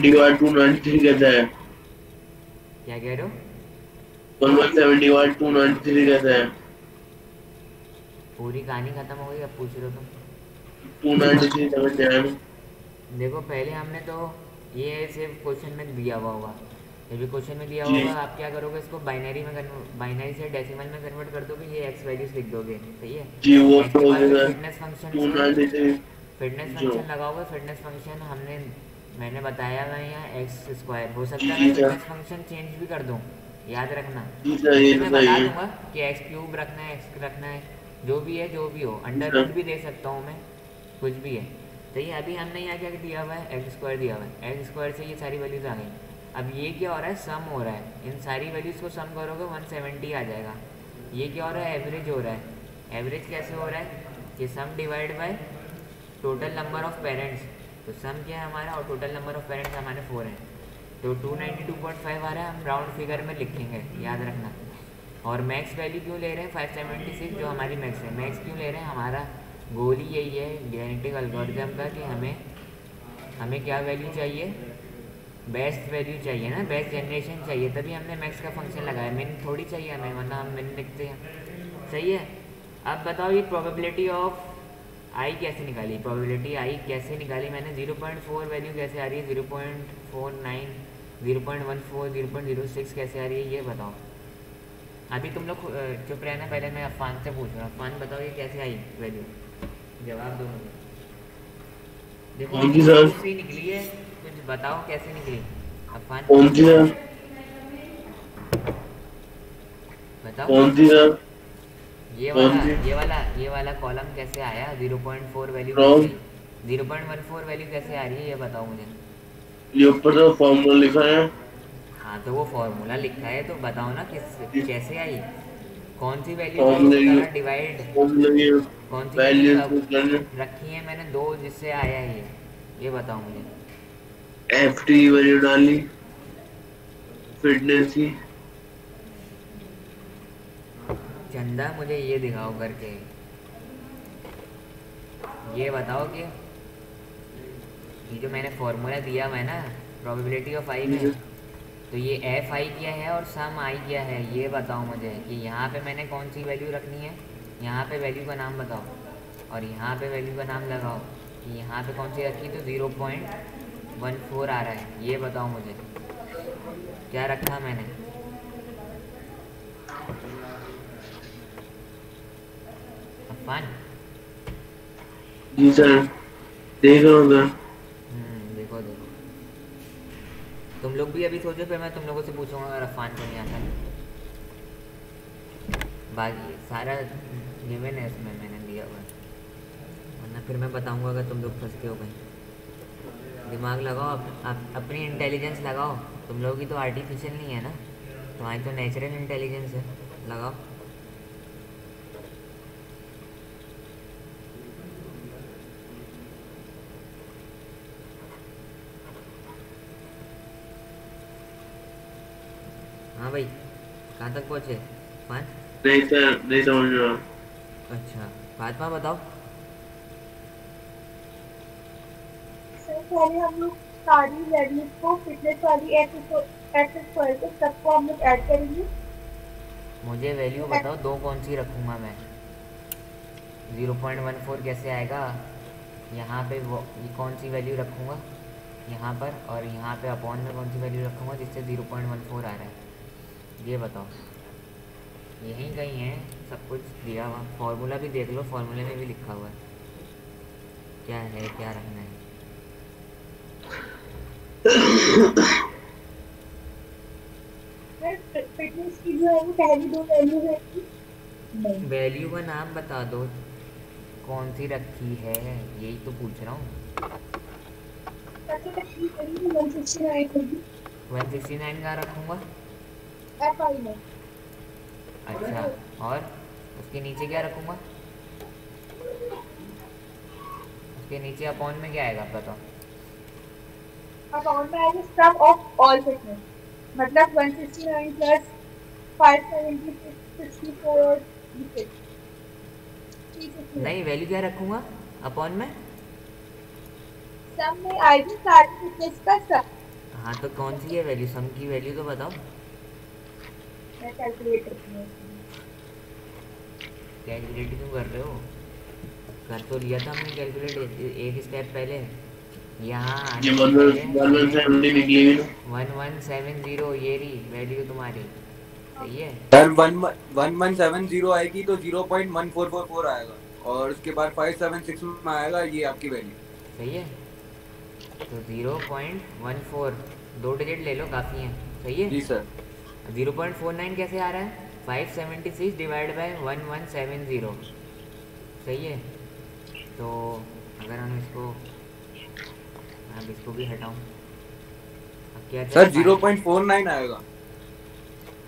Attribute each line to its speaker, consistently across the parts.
Speaker 1: Divide 293 कैसा है?
Speaker 2: क्या कह रहे हो?
Speaker 1: 117 डिवाइड 293 कैसा है?
Speaker 2: पूरी कहानी खत्म हो गई, अब पूछ रहे हो तुम?
Speaker 1: 293 समझ में आया ना?
Speaker 2: देखो पहले हमने तो ये सिर्फ क्वेश्चन में दिया हुआ होगा, जब भी क्वेश्चन में दिया
Speaker 1: जी
Speaker 2: होगा आप क्या करोगे, इसको बाइनरी में बाइनरी से डेसिमल में कन्वर्ट कर दोगे, ये एक्स वैल्यूज लिख दोगे, सही है।
Speaker 1: जी वो
Speaker 2: एक्स
Speaker 1: तो
Speaker 2: के
Speaker 1: हो
Speaker 2: बाद फिर
Speaker 1: गया।
Speaker 2: फिटनेस फंक्शन से
Speaker 1: 293
Speaker 2: फिटनेस
Speaker 1: जो
Speaker 2: फंक्शन लगाओगे। फिटनेस फंक्शन मैंने बताया मैं यहाँ एक्स स्क्वायर, हो सकता है मैं
Speaker 1: जी सर।
Speaker 2: फिटनेस फंक्शन चेंज भी कर दूँ, याद रखना।
Speaker 1: जी सर,
Speaker 2: नहीं
Speaker 1: ये
Speaker 2: तो
Speaker 1: तो
Speaker 2: मैं
Speaker 1: सही
Speaker 2: बता
Speaker 1: है।
Speaker 2: दूंगा कि एक्स क्यूब रखना है, एक्स रखना है, जो भी है जो भी हो,
Speaker 1: जी
Speaker 2: अंडर
Speaker 1: सर।
Speaker 2: रूट भी दे सकता हूँ मैं, कुछ भी है। तो ये अभी हमने यहाँ क्या दिया हुआ है, एक्स स्क्वायर दिया हुआ है, एक्स स्क्वायर से ये सारी वैल्यूज आ गई। अब ये क्या हो रहा है, सम हो रहा है, इन सारी वैल्यूज़ को सम करोगे 170 आ जाएगा। ये क्या हो रहा है, एवरेज हो रहा है। एवरेज कैसे हो रहा है कि sum divide by total number of parents. तो सम क्या है हमारा, और टोटल नंबर ऑफ पेरेंट्स हमारे 4 हैं, तो 292.5 आ रहा है, हम राउंड फिगर में लिखेंगे, याद रखना। और मैक्स वैल्यू क्यों ले रहे हैं 576, जो हमारी मैक्स है। मैक्स क्यों ले रहे हैं, हमारा गोल ही यही है जेनेटिक एल्गोरिथम का, कि हमें हमें क्या वैल्यू चाहिए, बेस्ट वैल्यू चाहिए ना, बेस्ट जनरेशन चाहिए, तभी हमने मैक्स का फंक्शन लगाया। मिन थोड़ी चाहिए हमें, वरना हम मिन लिखते हैं, सही है। अब बताओ ये प्रोबेबिलिटी ऑफ आई कैसे निकाली, प्रोबेबिलिटी आई कैसे निकाली मैंने, 0.4 वैल्यू कैसे आ रही है, 0.49, 0.14, 0.06 कैसे आ रही है, ये बताओ। अभी तुम लोग चुप रहना, पहले मैं अफान से पूछ रहा हूँ। अफान बताओ ये कैसे आई वैल्यू, जवाब दो मुझे। देखो
Speaker 1: कौन सी
Speaker 2: निकली
Speaker 1: सर?
Speaker 2: तो सही निकली है, कुछ बताओ कैसे निकली, अफान
Speaker 1: कौन सी सर?
Speaker 2: बताओ।
Speaker 1: कौन सी सर?
Speaker 2: ये वाला
Speaker 1: कौन सी?
Speaker 2: ये वाला ये वाला कॉलम कैसे आया, 0.4 वैल्यू कैसे
Speaker 1: फ्रॉम।
Speaker 2: आई, 0.14 वैल्यू कैसे आ रही है, ये बताओ मुझे।
Speaker 1: ये ऊपर तो फॉर्मूला लिखा है।
Speaker 2: हाँ तो वो फॉर्मूला लिखा है, तो बताओ ना किस कैसे आई, कौन सी वैल्यू से
Speaker 1: फॉर्मूले
Speaker 2: इसको
Speaker 1: की।
Speaker 2: करा डिवाइड,
Speaker 1: फॉर्मूले की
Speaker 2: कौन सी वैल्यू
Speaker 1: वैल्यूज को करने।
Speaker 2: रखी है मैंने दो, जिससे आया ये बताओ मुझे।
Speaker 1: एफ टी वैल्यू डाली, फिटनेस की।
Speaker 2: चंदा मुझे ये दिखाओ करके, ये बताओ कि ये जो मैंने फॉर्मूला दिया हुआ है ना प्रोबेबिलिटी ऑफ आई में, तो ये एफ आई क्या है और सम आई क्या है, ये बताओ मुझे कि यहाँ पे मैंने कौन सी वैल्यू रखनी है, यहाँ पे वैल्यू का नाम बताओ, और यहाँ पे वैल्यू का नाम लगाओ कि यहाँ पे कौन सी रखी, तो 0.14 आ रहा है, ये बताओ मुझे क्या रखा मैंने। अफान।
Speaker 1: जी सर, देख रहा हूँ सर।
Speaker 2: देखो देखो, तुम लोग भी अभी सोचो, फिर मैं तुम लोगों से पूछूंगा अगर अफान को नहीं आता नहीं। बाकी सारा गिवन है इसमें मैंने दिया हुआ है, वरना फिर मैं बताऊंगा अगर तुम लोग फंसते हो कहीं। दिमाग लगाओ, आप अपनी इंटेलिजेंस लगाओ, तुम लोगों की तो आर्टिफिशियल नहीं है ना, तुम्हारी तो नेचुरल इंटेलिजेंस है, लगाओ। हाँ भाई, कहाँ तक पहुँचे फान?
Speaker 1: नहीं सर, नहीं समझ रहा।
Speaker 2: अच्छा फातिमा बताओ।
Speaker 3: सर पहले हम लोग सारी वैल्यूज को फिटनेस वाली एक्स स्क्वायर को सबको हम लोग ऐड करेंगे।
Speaker 2: मुझे वैल्यू
Speaker 3: तो
Speaker 2: बताओ दो कौन सी रखूँगा मैं, 0.14 कैसे आएगा, यहाँ पे वो ये कौन सी वैल्यू रखूँगा यहाँ पर, और यहाँ पे अपॉन में कौन सी वैल्यू रखूँगा जिससे 0.14 आ रहा है, ये बताओ। यहीं कहीं है सब कुछ दिया हुआ, फार्मूला भी देख लो, फार्मूले में भी लिखा हुआ है क्या है क्या रखना है।
Speaker 3: फिटनेस की जो है वो पहली दो वैल्यू है कि नहीं।
Speaker 2: वैल्यू का नाम बता दो कौन सी रखी है, यही तो पूछ रहा हूँ।
Speaker 3: सबसे पहली वैल्यू 169 होगी
Speaker 2: 169 का रखूँगा।
Speaker 3: एफ आई में।
Speaker 2: अच्छा, और उसके नीचे क्या रखूँगा, उसके नीचे अपॉन में क्या आएगा बताओ।
Speaker 3: अकाउंट में आएगा सम ऑफ ऑल फिटनेस, मतलब 169 प्लस 576 64 और 361।
Speaker 2: नहीं वैल्यू क्या रखूँगा अपॉन में,
Speaker 3: सम में आएगी सारी फिटनेस का सम।
Speaker 2: हाँ तो कौन सी है वैल्यू, सम की वैल्यू तो बताओ।
Speaker 3: मैं कैलकुलेट करती हूँ।
Speaker 2: कैलकुलेट क्यों कर रहे हो, कर तो लिया था हमने कैलकुलेट एक स्टेप पहले। यहाँ
Speaker 1: ये
Speaker 2: आने से पहले
Speaker 1: 1170 निकली हुई ना।
Speaker 2: 1170 ये रही वैल्यू तुम्हारी, सही है।
Speaker 4: सर 1170 आएगी तो 0.1444 आएगा और उसके बाद 576 में आएगा ये आपकी वैल्यू।
Speaker 2: सही है, तो 0.14 दो डिजिट ले लो काफ़ी हैं, सही है।
Speaker 4: जी सर।
Speaker 2: 0.49 कैसे आ रहा है, 576 डिवाइड बाय 1170, सही है। तो अगर हम इसको, अब इसको भी हटाऊं, अब क्या
Speaker 4: सर 0.49 आएगा।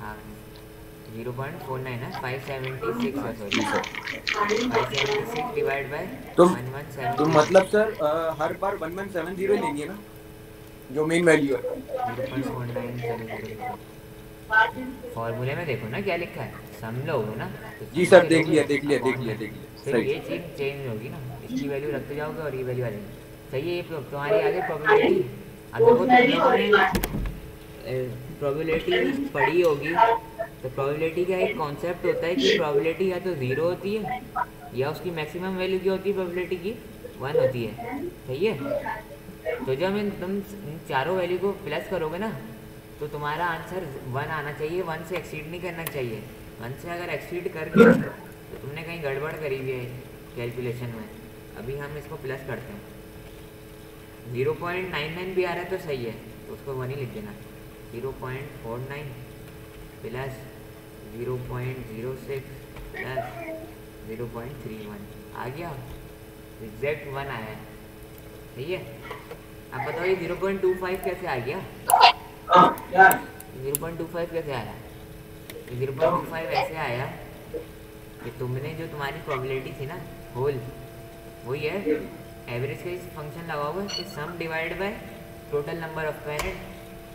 Speaker 2: हाँ 0.49 है, 576 है, सॉरी 576 डिवाइड बाय
Speaker 4: तो
Speaker 2: 1170।
Speaker 4: मतलब सर हर बार 1170 लेनी है ना जो मेन वैल्यू है।
Speaker 2: 0.4970 फॉर्मूले में देखो ना क्या लिखा है, सम लोगे ना तो
Speaker 4: जी
Speaker 2: सम
Speaker 4: सर
Speaker 2: के
Speaker 4: देख
Speaker 2: लोगे,
Speaker 4: लिया देख लिया देख
Speaker 2: अपॉन
Speaker 4: लिया
Speaker 2: में।
Speaker 4: देख लिया
Speaker 2: फिर
Speaker 4: सही।
Speaker 2: ये चीज़ चेंज होगी ना, इसकी वैल्यू रखते जाओगे और ये वैल्यू आ जाएगी, सही है। ये तुम्हारी आ गई प्रोबेबिलिटी। अब देखो तुम लोगों ने प्रोबेबिलिटी पढ़ी होगी, तो प्रोबेबिलिटी का एक कॉन्सेप्ट होता है कि प्रोबेबिलिटी या तो ज़ीरो होती है या उसकी मैक्सिमम वैल्यू क्या होती है प्रोबेबिलिटी की, 1 होती है, सही है। तो जब तुम इन चारों वैल्यू को प्लस करोगे ना तो तुम्हारा आंसर 1 आना चाहिए, 1 से एक्सीड नहीं करना चाहिए। 1 से अगर एक्सीड कर गया तो तुमने कहीं गड़बड़ करी हुई है कैलकुलेशन में। अभी हम इसको प्लस करते हैं, 0.99 भी आ रहा है तो सही है, तो उसको 1 ही लिख देना। 0.49 प्लस 0.06 प्लस 0.31 आ गया, एग्जैक्ट 1 आया है, सही है। अब बताओ ये 0.25 कैसे आ गया, 0.25 कैसे आया। 0.25 ऐसे आया कि तुमने जो तुम्हारी प्रोबेबिलिटी थी ना होल, वही है एवरेज का फंक्शन लगा हुआ कि sum divide by total number of parent,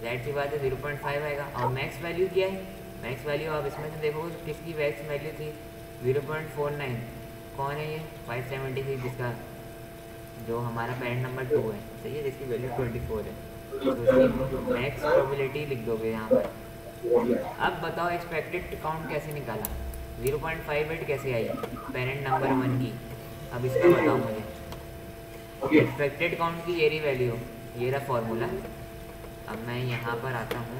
Speaker 2: that सी बात है 0.5 आएगा। और मैक्स वैल्यू क्या है, मैक्स वैल्यू आप इसमें से देखोगे तो किसकी मैक्स वैल्यू थी 0.49, कौन है ये 576 जिसका जो हमारा पेरेंट नंबर 2 है, सही है, जिसकी वैल्यू 24 है, तो उसकी मैक्स प्रोबेबिलिटी लिख दोगे यहाँ पर। अब बताओ एक्सपेक्टेड काउंट कैसे निकाला, 0.58 कैसे आई पेरेंट नंबर 1 की। अब इसका बताओ मुझे, एक्सपेक्टेड काउंट की ये रही वैल्यू, ये रहा फॉर्मूला। अब मैं यहाँ पर आता हूँ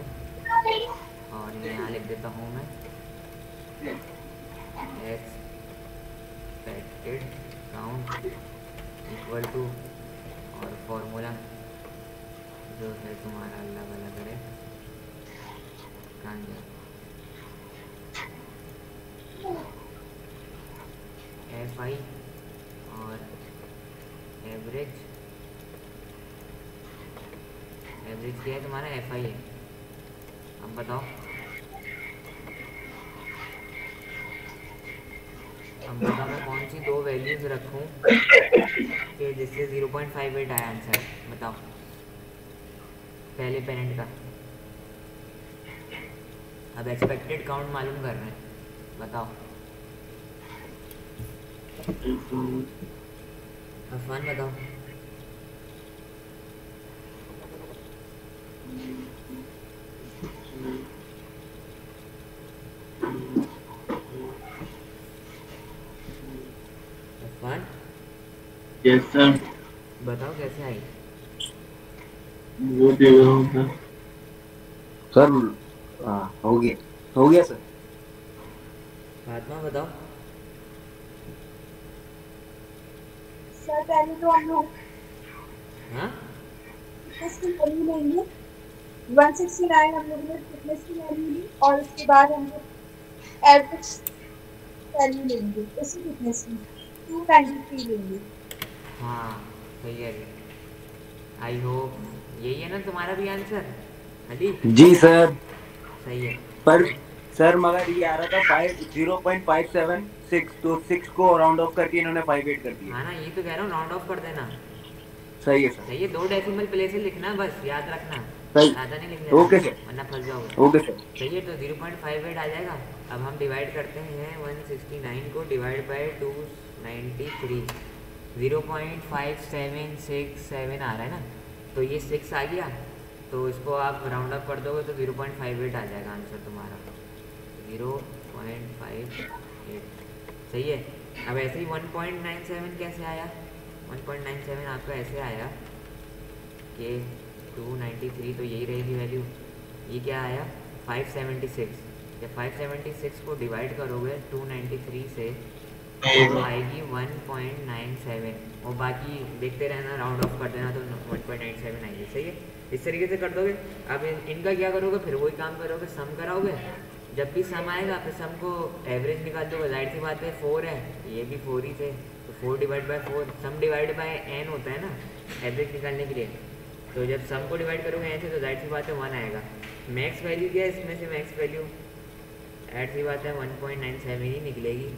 Speaker 2: और यहाँ लिख देता हूँ मैं एक्सपेक्टेड काउंट इक्वल टू, और फॉर्मूला जो है तुम्हारा अल्लाह वाला करे कहाँ गया, एफ आई और एवरेज, एवरेज क्या है तुम्हारा एफ आई है। अब बताओ, अब बताओ मैं कौन सी दो वैल्यूज रखूं कि जिससे 0.58 आया आंसर, बताओ पहले पेरेंट का। अब एक्सपेक्टेड काउंट मालूम कर रहे हैं, बताओ। अफवान बताओ। Afwan
Speaker 1: yes sir.
Speaker 2: बताओ कैसे आई।
Speaker 1: वो दे रहा हूँ सर।
Speaker 4: सर हो गया सर।
Speaker 2: फातिमा बताओ।
Speaker 3: सर पहले तो हम लोग
Speaker 2: हाँ
Speaker 3: इसकी वैल्यू लेंगे 169 हम लोग ने फिटनेस की वैल्यू ली और उसके बाद हम लोग एवरेज वैल्यू लेंगे उसी फिटनेस की 293 लेंगे।
Speaker 2: हाँ सही है, आई होप यही है ना तुम्हारा भी आंसर अली।
Speaker 4: जी सर।
Speaker 2: सही है,
Speaker 4: पर सर मगर ये आ रहा था 0.576 तो 6 को राउंड ऑफ करके इन्होंने 58 कर दिया।
Speaker 2: हाँ ना, ये तो कह रहा हूँ राउंड ऑफ कर देना।
Speaker 4: सही है सर।
Speaker 2: सही है, 2 डेसिमल प्लेसेस लिखना बस, याद रखना,
Speaker 4: सही।
Speaker 2: ज़्यादा नहीं लिखना।
Speaker 4: Okay sir.
Speaker 2: वरना फंस जाओगे।
Speaker 4: Okay sir.
Speaker 2: सही है, तो 0.58 आ जाएगा। अब हम डिवाइड करते हैं 169 को डिवाइड बाय 293, 0.5767 आ रहा है ना, तो ये 6 आ गया तो इसको आप राउंड अप कर दोगे तो 0.58 आ जाएगा आंसर तुम्हारा, 0.58। सही है। अब ऐसे ही 1.97 कैसे आया, 1.97 आपका ऐसे आया कि 293, तो यही रहेगी वैल्यू। ये क्या आया 576। जब 576 को डिवाइड करोगे 293 से तो आएगी 1.97, और बाकी देखते रहना, राउंड ऑफ कर देना तो 1.97 आएगी। सही है, इस तरीके से कर दोगे। अब इनका क्या करोगे, फिर वही काम करोगे, सम कराओगे। जब भी सम आएगा फिर सम को एवरेज निकाल दोगे। जाहिर सी बात है 4 है, ये भी 4 ही थे, तो 4 divide by 4, sum divide by n होता है ना एवरेज निकालने के लिए। तो जब सम को डिवाइड करोगे n से तो जाहिर सी बात है 1 आएगा। मैक्स वैल्यू क्या है इसमें से, मैक्स वैल्यू ऐड सी बात है 1.97 ही निकलेगी,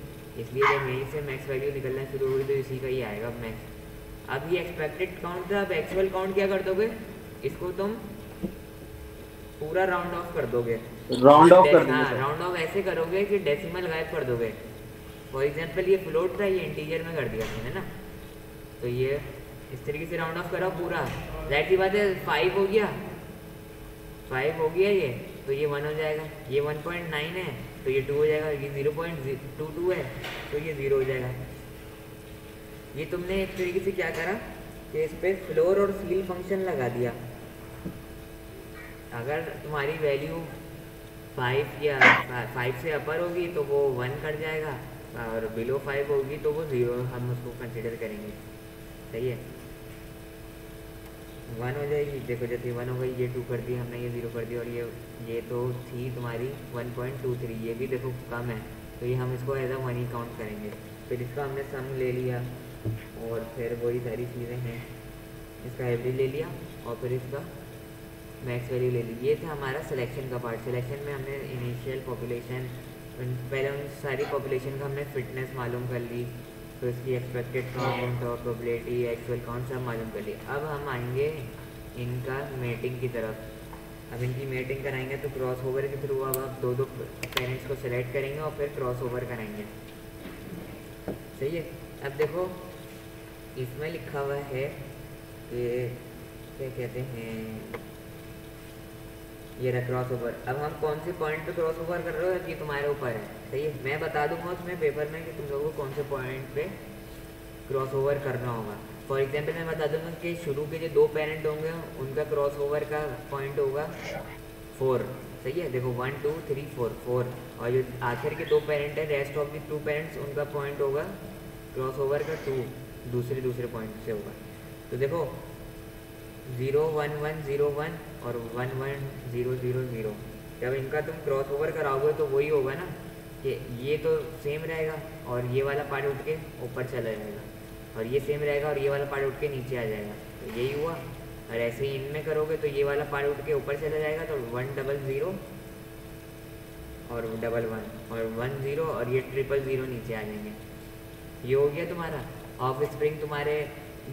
Speaker 2: इसलिए जब यहीं से मैक्स वैल्यू निकलना शुरू होगी तो इसी का ही आएगा मैक्स। अब ये एक्सपेक्टेड काउंट था, अब एक्चुअल काउंट क्या कर दोगे, इसको तुम पूरा राउंड ऑफ कर दोगे।
Speaker 1: राउंड ऑफ कर
Speaker 2: हाँ,
Speaker 1: दोगे।
Speaker 2: राउंड ऑफ ऐसे करोगे कि डेसिमल गायब कर दोगे। फॉर एग्जांपल ये फ्लोट था, ये इंटीजर में कर दिया तुमने ना, तो ये इस तरीके से राउंड ऑफ करो पूरा। जाहिर सी बात है 5 हो गया, 5 हो गया ये, तो ये 1 हो जाएगा। ये 1.9 है तो ये 2 हो जाएगा। ये 0.22 है तो ये 0 हो जाएगा। ये तुमने एक तरीके से क्या करा कि इस पर फ्लोर और सील फंक्शन लगा दिया। अगर तुम्हारी वैल्यू 5 या 5 से अपर होगी तो वो 1 कर जाएगा, और बिलो 5 होगी तो वो 0 हम उसको कंसिडर करेंगे। सही है, 1 हो जाएगी। देखो जैसे 1 हो गई, ये 2 कर दी हमने, ये 0 कर दी, और ये तो थी तुम्हारी 1.23, ये भी देखो कम है, तो ये हम इसको एज अ 1 ही काउंट करेंगे। फिर इसका हमने सम ले लिया, और फिर वही सारी चीज़ें हैं, इसका एवरेज ले लिया और फिर इसका मैक्स वैल्यू ले ली। ये था हमारा सिलेक्शन का पार्ट। सिलेक्शन में हमने इनिशियल पॉपुलेशन, पहले उन सारी पॉपुलेशन का हमने फिटनेस मालूम कर ली, तो इसकी एक्सपेक्टेड काउंट और प्रोबेबिलिटी, एक्चुअल काउंट सब मालूम कर लिया। अब हम आएंगे इनका मेटिंग की तरफ। अब इनकी मेटिंग कराएंगे तो क्रॉस ओवर के थ्रू अब आप दो पेरेंट्स को सेलेक्ट करेंगे और फिर क्रॉस ओवर कराएंगे। सही है। अब देखो इसमें लिखा हुआ है कि क्या कहते हैं, ये रहा क्रॉस ओवर। अब हम कौन से पॉइंट पे क्रॉस ओवर कर रहे हो ये तुम्हारे ऊपर है। सही है, मैं बता दूंगा उसमें पेपर में कि तुम लोगों को कौन से पॉइंट पे क्रॉस ओवर करना होगा। फॉर एग्जांपल मैं बता दूंगा कि शुरू के जो 2 पेरेंट होंगे उनका क्रॉस ओवर का पॉइंट होगा 4। सही है, देखो 1 2 3 4, और जो आखिर के 2 पेरेंट है, रेस्ट ऑफ द 2 पेरेंट्स, उनका पॉइंट होगा क्रॉस ओवर का 2, दूसरे पॉइंट से होगा। तो देखो 0 1 1 0 1 और 1 1 0 0 0, जब इनका तुम क्रॉस ओवर कराओगे तो वही होगा ना कि ये तो सेम रहेगा और ये वाला पार्ट उठ के ऊपर चला जाएगा, और ये सेम रहेगा और ये वाला पार्ट उठ के नीचे आ जाएगा। तो यही हुआ। और ऐसे ही इनमें करोगे तो ये वाला पार्ट उठ के ऊपर चला जाएगा, तो 1 0 0 और 1 1 और 1 0 और ये 0 0 नीचे आ जाएंगे। ये हो गया तुम्हारा ऑफ स्प्रिंग, तुम्हारे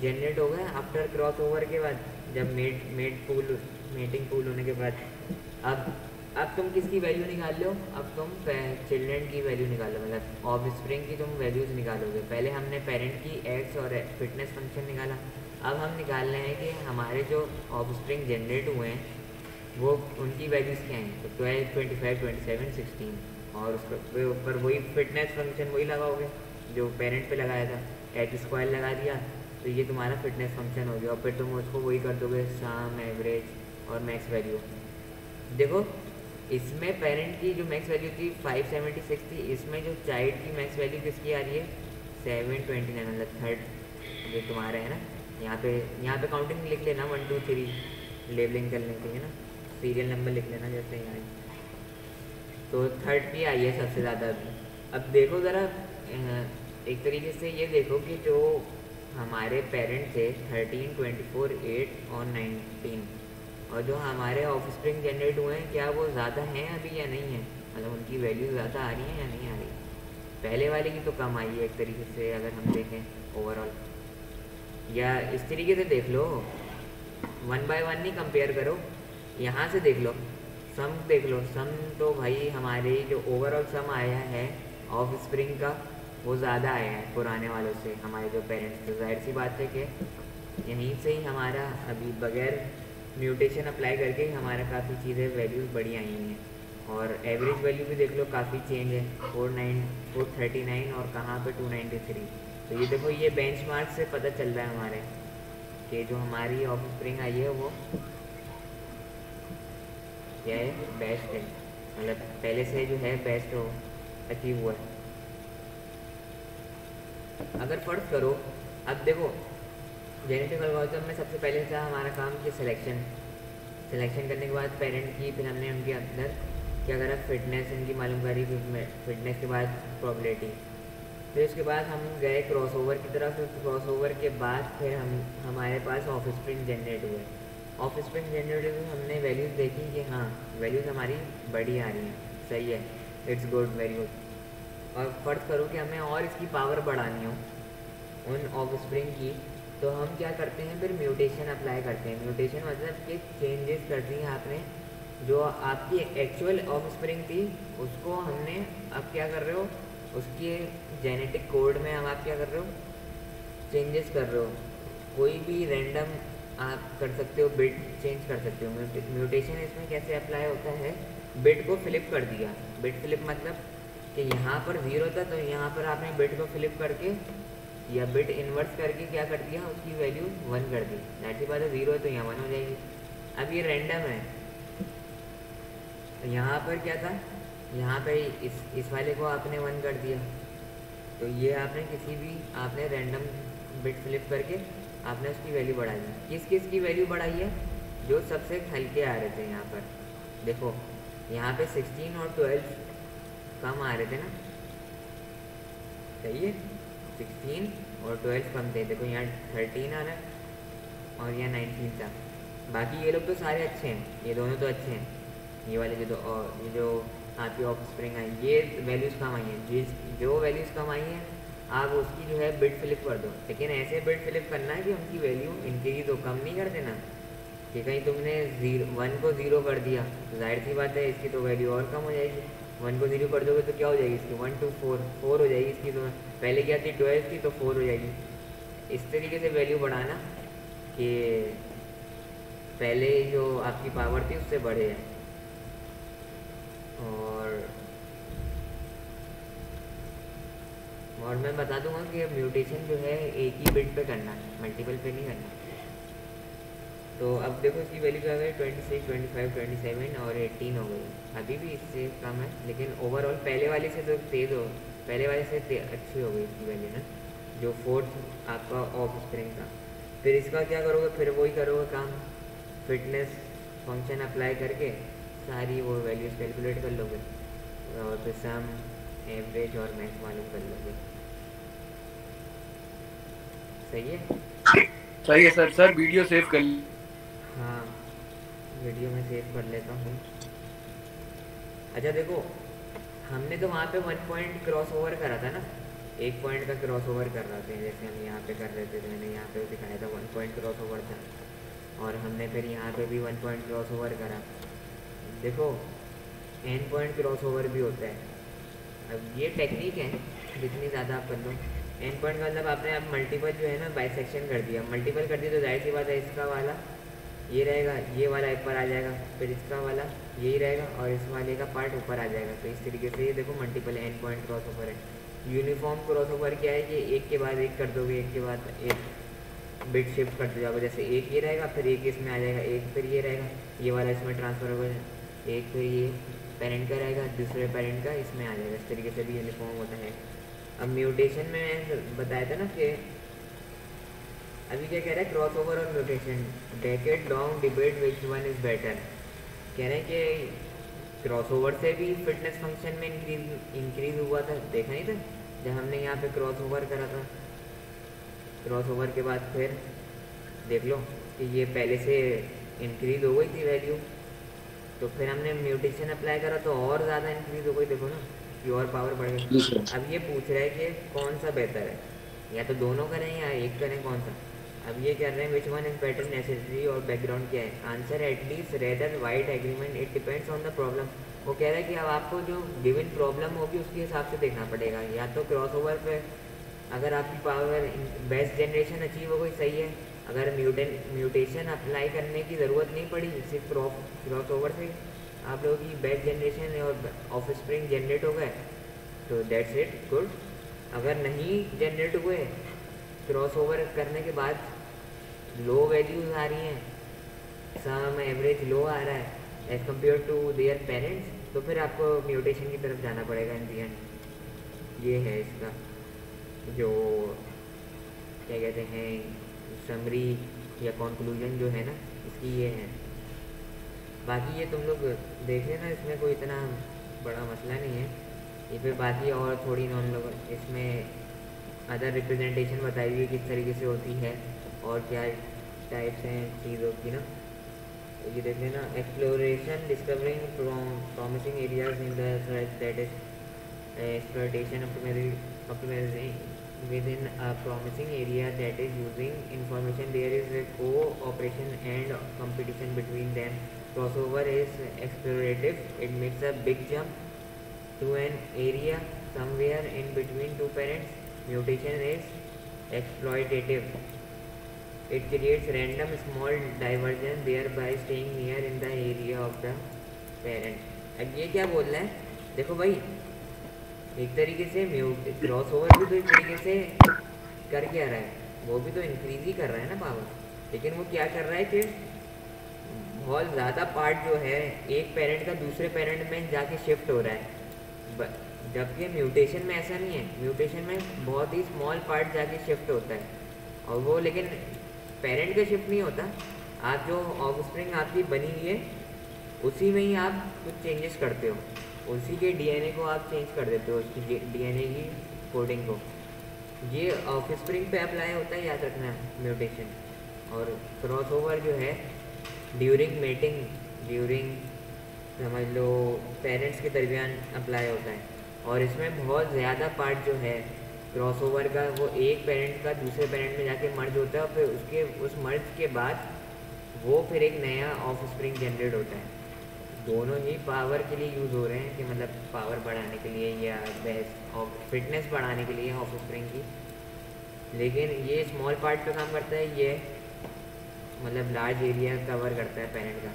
Speaker 2: जनरेट हो गए आफ्टर क्रॉस ओवर के बाद, जब मेटिंग पूल होने के बाद। अब तुम किसकी वैल्यू निकाल लो, अब तुम चिल्ड्रन की वैल्यू निकालो, मतलब ऑफ स्प्रिंग की तुम वैल्यूज निकालोगे। पहले हमने पेरेंट की एक्स और फिटनेस फंक्शन निकाला, अब हम निकाल रहे हैं कि हमारे जो ऑफ स्प्रिंग जनरेट हुए हैं वो उनकी वैल्यूज़ क्या हैं। तो 12 25 27 16, और उसके ऊपर वही फिटनेस फंक्शन वही लगाओगे जो पेरेंट पे लगाया था, एक्स स्क्वायर लगा दिया, तो ये तुम्हारा फिटनेस फंक्शन हो गया। और फिर तुम उसको वही कर दोगे सम, एवरेज और मैक्स वैल्यू। देखो इसमें पेरेंट की जो मैक्स वैल्यू थी 576 थी, इसमें जो चाइल्ड की मैक्स वैल्यू किसकी आ रही है 729, मतलब थर्ड जो तुम्हारा है ना, यहाँ पे काउंटिंग लिख लेना 1 2 3 लेबलिंग करने के लिए ना, सीरियल नंबर लिख लेना जैसे यहाँ, तो थर्ड की आई है सबसे ज़्यादा। अब देखो ज़रा एक तरीके से ये देखो कि जो हमारे पेरेंट थे 13 24 8 और 19, और जो हमारे ऑफ स्प्रिंग जनरेट हुए हैं क्या वो ज़्यादा हैं अभी या नहीं है, मतलब उनकी वैल्यू ज़्यादा आ रही है या नहीं आ रही। पहले वाले की तो कम आई है एक तरीके से अगर हम देखें ओवरऑल, या इस तरीके से देख लो 1 by 1 नहीं कंपेयर करो, यहाँ से देख लो सम देख लो। सम तो भाई हमारे जो ओवरऑल सम आया है ऑफ स्प्रिंग का वो ज़्यादा आया है पुराने वालों से, हमारे जो पेरेंट्स थे। जाहिर सी बात है कि यहीं से ही हमारा अभी बगैर म्यूटेशन अप्लाई करके हमारा काफ़ी चीज़ें वैल्यूज़ बढ़िया आई हैं। और एवरेज वैल्यू भी देख लो काफ़ी चेंज है, 439 और कहाँ पे 293। तो ये देखो ये बेंचमार्क से पता चल रहा है हमारे कि जो हमारी ऑफस्प्रिंग आई है वो क्या है, बेस्ट है, मतलब पहले से जो है बेस्ट हो अचीव हुआ है। अगर फर्ज करो, अब देखो जेनेटिक एल्गोरिथम में सबसे पहले था हमारा काम कि सिलेक्शन करने के बाद पेरेंट की, फिर हमने उनके अंदर क्या करा, फिटनेस इनकी मालूम करी, फिटनेस के बाद प्रोबेबिलिटी, फिर उसके बाद हम गए क्रॉसओवर की तरफ। फिर क्रॉसओवर के बाद फिर हमारे पास ऑफस्प्रिंग जनरेट हुए। ऑफस्प्रिंग जनरेट हुए, हमने वैल्यूज़ देखी कि हाँ वैल्यूज़ हमारी बड़ी आ रही हैं, सही है, इट्स गुड, वेरी गुड। और फर्ज करो कि हमें और इसकी पावर बढ़ानी हो उन ऑफस्प्रिंग की, तो हम क्या करते हैं, फिर म्यूटेशन अप्लाई करते हैं। म्यूटेशन मतलब कि चेंजेस करती हैं आपने, जो आपकी एक्चुअल ऑफस्प्रिंग थी उसको हमने अब क्या कर रहे हो, उसके जेनेटिक कोड में अब आप क्या कर रहे हो, चेंजेस कर रहे हो। कोई भी रैंडम आप कर सकते हो, बिट चेंज कर सकते हो। म्यूटेशन इसमें कैसे अप्लाई होता है, बिट को फ्लिप कर दिया। बिट फ्लिप मतलब कि यहाँ पर 0 था तो यहाँ पर आपने बिट को फ्लिप करके या बिट इन्वर्स करके क्या कर दिया, उसकी वैल्यू 1 कर दी। दैट बात है, 0 है तो यहाँ 1 हो जाएगी। अब ये रैंडम है, तो यहाँ पर क्या था, यहाँ पे इस वाले को आपने 1 कर दिया, तो ये आपने किसी भी आपने रैंडम बिट फ्लिप करके आपने उसकी वैल्यू बढ़ा दी। किस किस की वैल्यू बढ़ाई है, जो सबसे हल्के आ रहे थे। यहाँ पर देखो, यहाँ पे 16 और 12 कम आ रहे थे ना, सही है, 16 और 12 कम थे। देखो यहाँ 13 आ रहा है और यहाँ 19 था। बाकी ये लोग तो सारे अच्छे हैं, ये दोनों तो अच्छे हैं, ये वाले ये जो आपकी ऑफस्प्रिंग आई, ये वैल्यूज़ कम आई हैं। जो वैल्यूज़ कम आई हैं आप उसकी जो है बिट फ्लिप कर दो, लेकिन ऐसे बिट फ्लिप करना है कि उनकी वैल्यू इंक्रीज हो, कम नहीं कर देना। कि कहीं तुमने 1 को 0 कर दिया तो जाहिर सी बात है इसकी तो वैल्यू और कम हो जाएगी। 1 को 0 कर दोगे तो क्या हो जाएगी इसकी, 1 to 4 हो जाएगी इसकी। तो पहले क्या थी, 12 थी तो 4 हो जाएगी। इस तरीके से वैल्यू बढ़ाना कि पहले जो आपकी पावर थी उससे बढ़े है। और मैं बता दूंगा कि म्यूटेशन जो है एक ही बिट पे करना है, मल्टीपल पे नहीं करना। तो अब देखो इसकी वैल्यू क्या है, 26, 25, 27 और 18 हो गई। अभी भी इससे कम है, लेकिन ओवरऑल पहले वाले से तो पहले वाले से अच्छी हो गई इसकी वैल्यू ना, जो 4th आपका ऑफस्प्रिंग था। फिर इसका क्या करोगे, फिर वही करोगे काम, फिटनेस फंक्शन अप्लाई करके सारी वो वैल्यूज़ कैलकुलेट कर लोगे और फिर सम, एवरेज और मैक्स मालूम कर लोगे। सही है
Speaker 4: सर वीडियो सेव कर।
Speaker 2: हाँ, वीडियो में सेव कर लेता हूँ। अच्छा देखो, हमने तो वहाँ पे 1 पॉइंट क्रॉस ओवर करा था ना, 1 पॉइंट का क्रॉस ओवर कर रहे थे, जैसे हम यहाँ पे कर रहे थे। तो मैंने यहाँ पे दिखाया था 1 पॉइंट क्रॉस ओवर था, और हमने फिर यहाँ पे भी 1 पॉइंट क्रॉस ओवर करा। देखो n पॉइंट क्रॉस ओवर भी होता है। अब ये टेक्निक है, जितनी ज़्यादा आप कर लो। n पॉइंट का मतलब आपने अब मल्टीपल जो है ना बाइसेक्शन कर दिया, मल्टीपल कर दिया तो जाहिर सी बात है इसका वाला ये रहेगा, ये वाला ऊपर आ जाएगा, फिर इसका वाला यही रहेगा और इस वाले का पार्ट ऊपर आ जाएगा। तो इस तरीके से ये देखो multiple n point cross over है। यूनिफॉर्म क्रॉस ओवर क्या है कि एक के बाद एक कर दोगे, एक के बाद एक बिट शिफ्ट करते जाओगे। जैसे एक ये रहेगा, फिर एक इसमें आ जाएगा, एक फिर ये रहेगा, ये वाला इसमें ट्रांसफ़र होगा, एक फिर ये पेरेंट का रहेगा, दूसरे पेरेंट का इसमें आ जाएगा। इस तरीके से भी यूनिफॉर्म होता है। अब म्यूटेशन में बताया था ना कि अभी क्या कह रहा है, क्रॉस ओवर और mutation, decade long debate which one is better. कह रहे हैं कि क्रॉस ओवर से भी फिटनेस फंक्शन में इंक्रीज हुआ था, देखा नहीं था जब हमने यहाँ पे क्रॉस ओवर करा था। क्रॉस ओवर के बाद फिर देख लो कि ये पहले से इंक्रीज हो गई थी वैल्यू, तो फिर हमने म्यूटेशन अप्लाई करा तो और ज़्यादा इंक्रीज हो गई। देखो ना कि और पावर बढ़ गई। अब ये पूछ रहा है कि कौन सा बेहतर है, या तो दोनों करें या एक करें, कौन सा। अब ये कह रहे हैं विच वन इज बेटर नेसेसरी, और बैकग्राउंड क्या है answer, at least rather white agreement, it depends on the problem. वो कह रहा है कि अब आपको जो गिवन प्रॉब्लम होगी उसके हिसाब से देखना पड़ेगा। या तो क्रॉस ओवर पे अगर आपकी पावर बेस्ट जनरेशन अचीव हो गई, सही है, अगर म्यूटेशन अप्लाई करने की ज़रूरत नहीं पड़ी, सिर्फ क्रॉस ओवर से आप लोगों की बैक जनरेशन और ऑफ स्प्रिंग जनरेट हो गए तो दैट्स इट गुड। अगर नहीं जनरेट हुए, क्रॉस ओवर करने के बाद लो वैल्यूज आ रही हैं, सम एवरेज लो आ रहा है as compare to their parents, तो फिर आपको म्यूटेशन की तरफ जाना पड़ेगा इन दी एंड। ये है इसका जो क्या कहते हैं समरी या कंक्लूजन जो है ना इसकी, ये है। बाकी ये तुम लोग देख लेना, इसमें कोई इतना बड़ा मसला नहीं है। ये फिर बाकी और थोड़ी नॉन लोग इसमें अदर रिप्रेजेंटेशन बताई हुई किस तरीके से होती है और क्या टाइप्स हैं चीज़ों की ना, तो ये देख लेना। Exploration discovering promising areas in that is exploitation optimising within a promising area that is using information. There is a cooperation and competition between them. Crossover is explorative. It makes a big jump to an area somewhere in between two parents. Mutation is exploitative. It creates random small diversion thereby staying near in the area of the parent. अब ये क्या बोल रहा है, देखो भाई, एक तरीके से क्रॉस ओवर भी तो एक तरीके से कर क्या रहा है, वो भी तो इंक्रीज ही कर रहा है ना पावर, लेकिन वो क्या कर रहा है कि बहुत ज़्यादा पार्ट जो है एक पेरेंट का दूसरे पेरेंट में जाके शिफ्ट हो रहा है, जबकि म्यूटेशन में ऐसा नहीं है। म्यूटेशन में बहुत ही स्मॉल पार्ट जाके शिफ्ट होता है, और वो लेकिन पेरेंट का शिफ्ट नहीं होता। आप जो ऑफस्प्रिंग आपकी बनी हुई है उसी में ही आप कुछ चेंजेस करते हो, उसी के डीएनए को आप चेंज कर देते हो, उसकी डीएनए की कोडिंग को। ये ऑफस्प्रिंग पे अप्लाई होता है, याद रखना म्यूटेशन। और क्रॉस ओवर जो है ड्यूरिंग मेटिंग, ड्यूरिंग समझ लो पेरेंट्स के दरमियान अप्लाई होता है, और इसमें बहुत ज़्यादा पार्ट जो है क्रॉस ओवर का वो एक पेरेंट का दूसरे पेरेंट में जाके मर्ज होता है, और फिर उसके उस मर्ज के बाद वो फिर एक नया ऑफस्प्रिंग जनरेट होता है। दोनों ही पावर के लिए यूज़ हो रहे हैं, कि मतलब पावर बढ़ाने के लिए या बेस्ट और फिटनेस बढ़ाने के लिए ऑफस्प्रिंग की, लेकिन ये स्मॉल पार्ट पे काम करता है, ये मतलब लार्ज एरिया कवर करता है पेरेंट का।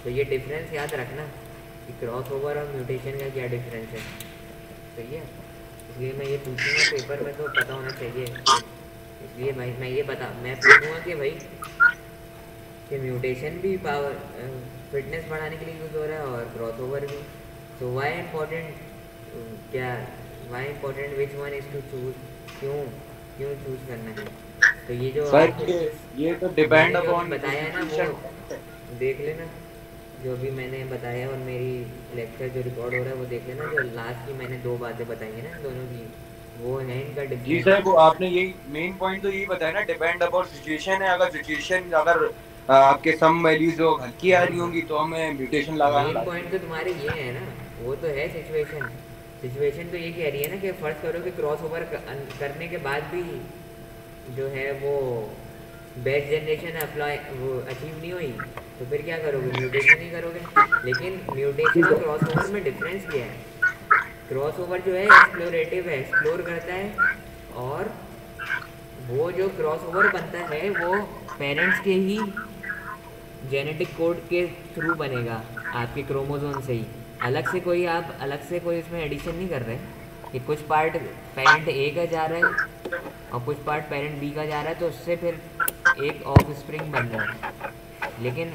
Speaker 2: तो ये डिफरेंस याद रखना कि क्रॉस ओवर और म्यूटेशन का क्या डिफरेंस है, सही है। इसलिए मैं ये पूछूंगा पेपर में, तो पता होना चाहिए। इसलिए भाई मैं पूछूंगा कि भाई कि म्यूटेशन भी पावर फिटनेस बढ़ाने के लिए यूज़ हो रहा है और क्रॉस ओवर भी। तो why important which one is to choose, क्यों चूज करना है। तो ये जो
Speaker 4: ये तो डिपेंड अपॉन
Speaker 2: बताया है ना, वो देख लेना जो भी मैंने बताया, और मेरी लेक्चर जो रिकॉर्ड हो रहा है वो देख लेना। जो लास्ट की मैंने 2 बातें बताई है ना दोनों की, वो है इनका डिफरेंस।
Speaker 4: जी सर, वो आपने यही मेन पॉइंट तो यही बताया ना, डिपेंड अपॉन सिचुएशन है। अगर सिचुएशन अगर आपके सम वैल्यूज जो हल्की आ रही होंगी तो हमें म्यूटेशन लगाना।
Speaker 2: मेन पॉइंट तो तुम्हारे ये है ना, वो तो है सिचुएशन तो ये कह रही है ना कि फर्ज करो कि क्रॉस ओवर करने के बाद भी जो है वो बेस्ट जनरेशन अप्लाई वो अचीव नहीं हुई, तो फिर क्या करोगे, म्यूटेशन ही करोगे। लेकिन म्यूटेशन और क्रॉस ओवर में डिफरेंस क्या है, क्रॉस ओवर जो है एक्सप्लोरेटिव है, एक्सप्लोर करता है, और वो जो क्रॉस ओवर बनता है वो पेरेंट्स के ही जेनेटिक कोड के थ्रू बनेगा, आपके क्रोमोसोम से ही। अलग से कोई इसमें एडिशन नहीं कर रहे कि कुछ पार्ट पेरेंट ए का जा रहा है और कुछ पार्ट पेरेंट बी का जा रहा है, तो उससे फिर एक ऑफस्प्रिंग बन रहा है। लेकिन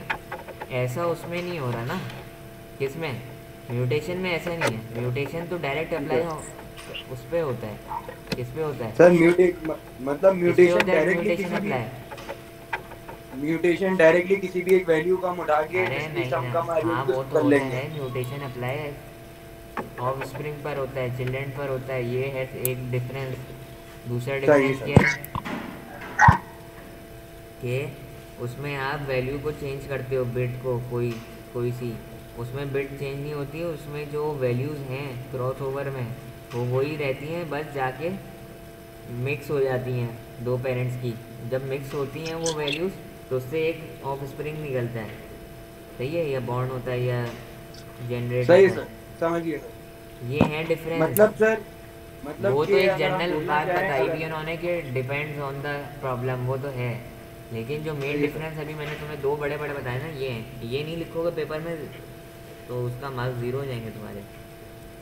Speaker 2: ऐसा उसमें नहीं हो रहा ना, किसमें, म्यूटेशन में ऐसा नहीं है। म्यूटेशन तो डायरेक्ट अप्लाई उस पर होता है, किस पे होता है
Speaker 4: सर, म्यूटेशन डायरेक्टली किसी भी एक वैल्यू का उठा के सिस्टम का कर लेंगे।
Speaker 2: म्यूटेशन अप्लाई ऑफस्प्रिंग पर होता है, चिल्ड्रन पर होता है, ये है एक डिफरेंस। दूसरा डिफरेंस क्या है कि उसमें आप वैल्यू को चेंज करते हो, बिट को कोई सी, उसमें बिट चेंज नहीं होती है, उसमें जो वैल्यूज़ हैं क्रॉस ओवर में वो वही रहती हैं, बस जाके मिक्स हो जाती हैं 2 पेरेंट्स की। जब मिक्स होती हैं वो वैल्यूज़, तो उससे एक ऑफस्प्रिंग निकलता है, सही है, या बॉर्न होता है या जनरेट।
Speaker 4: सही सर, समझिए
Speaker 2: ये है डिफरेंस। मतलब वो तो एक जनरल बात बताई भी उन्होंने कि डिपेंड्स ऑन द प्रॉब्लम, वो तो है, लेकिन जो मेन डिफरेंस अभी मैंने तुम्हें दो बड़े बड़े बताए ना, ये नहीं लिखोगे पेपर में तो उसका मार्क्स 0 हो जाएंगे तुम्हारे।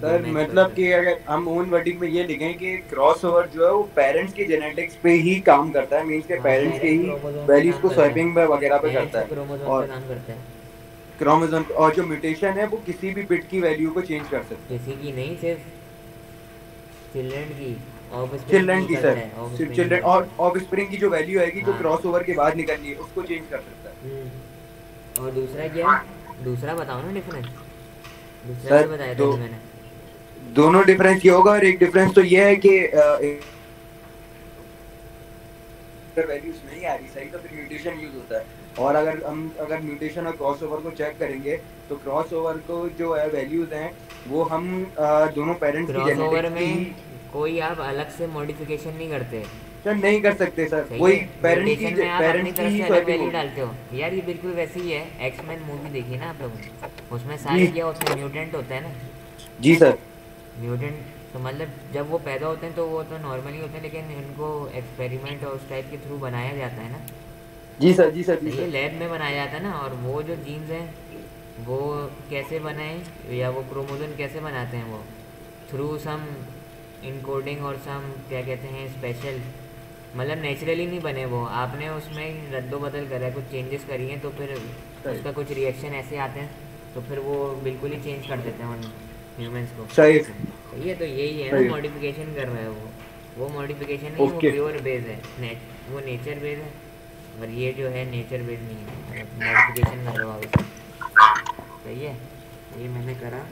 Speaker 4: सर मतलब कि अगर हम ओन वर्डिंग में ये लिखें कि क्रॉस ओवर जो है वो पेरेंट्स की जेनेटिक्स पे ही काम करता है, मींस के पेरेंट्स के ही वैल्यूज को स्वैपिंग पे वगैरह पे करता है,
Speaker 2: क्रोमोसोम पे काम करता है।
Speaker 4: क्रोमोसोम और जो म्यूटेशन है वो किसी भी बिट की वैल्यू को चेंज कर सकता है।
Speaker 2: किसी की नहीं, सिर्फ चिल्ड्रन की,
Speaker 4: चिल्ड्रन की सर, सिर्फ चिल्ड्रन और ऑफस्प्रिंग की जो वैल्यू आएगी जो क्रॉस ओवर के बाद निकलनी है उसको चेंज कर सकता है।
Speaker 2: और दूसरा क्या है, दूसरा बताओ ना डिफरेंस। दूसरा क्या बताया था मैंने?
Speaker 4: दोनों डिफरेंस ये होगा, और एक डिफरेंस तो ये है कि वैल्यूज नहीं आ रही सही तो फिर म्यूटेशन यूज होता है, और अगर म्यूटेशन और क्रॉसओवर को चेक करेंगे तो क्रॉसओवर को जो है वैल्यूज हैं वो हम दोनों पेरेंट्स की
Speaker 2: क्रॉसओवर में कोई आप अलग से मॉडिफिकेशन नहीं करते
Speaker 4: सर, नहीं कर सकते सर, वही पेरेंट्स की
Speaker 2: वैल्यू डालते हो यार। ये बिल्कुल वैसे ही है, एक्समैन मूवी देखी ना आप लोगों ने, उसमें सारे क्या होते हैं, म्यूटेंट होता है ना।
Speaker 4: जी सर।
Speaker 2: म्यूटेंट तो मतलब जब वो पैदा होते हैं तो वो तो नॉर्मली होते हैं, लेकिन इनको एक्सपेरिमेंट और उस टाइप के थ्रू बनाया जाता है ना।
Speaker 4: जी सर, जी सर,
Speaker 2: ये लैब में बनाया जाता है ना। और वो जो जीन्स हैं वो कैसे बनाए, या वो क्रोमोसोम कैसे बनाते हैं, वो थ्रू सम इनकोडिंग और सम क्या कहते हैं स्पेशल, मतलब नेचुरली नहीं बने वो, आपने उसमें रद्दो बदल करा है, कुछ चेंजेस करी हैं तो फिर उसका कुछ रिएक्शन ऐसे आते हैं तो फिर वो बिल्कुल ही चेंज कर देते हैं उन ह्यूमंस को।
Speaker 4: सही
Speaker 2: है तो यही है ना, मॉडिफिकेशन कर रहा है वो मॉडिफिकेशन नहीं, वो प्योर बेस है, वो नेचर बेस है। और ये जो है नेचर बेस नहीं है, मॉडिफिकेशन कर रहा है। सही है, ये मैंने करा।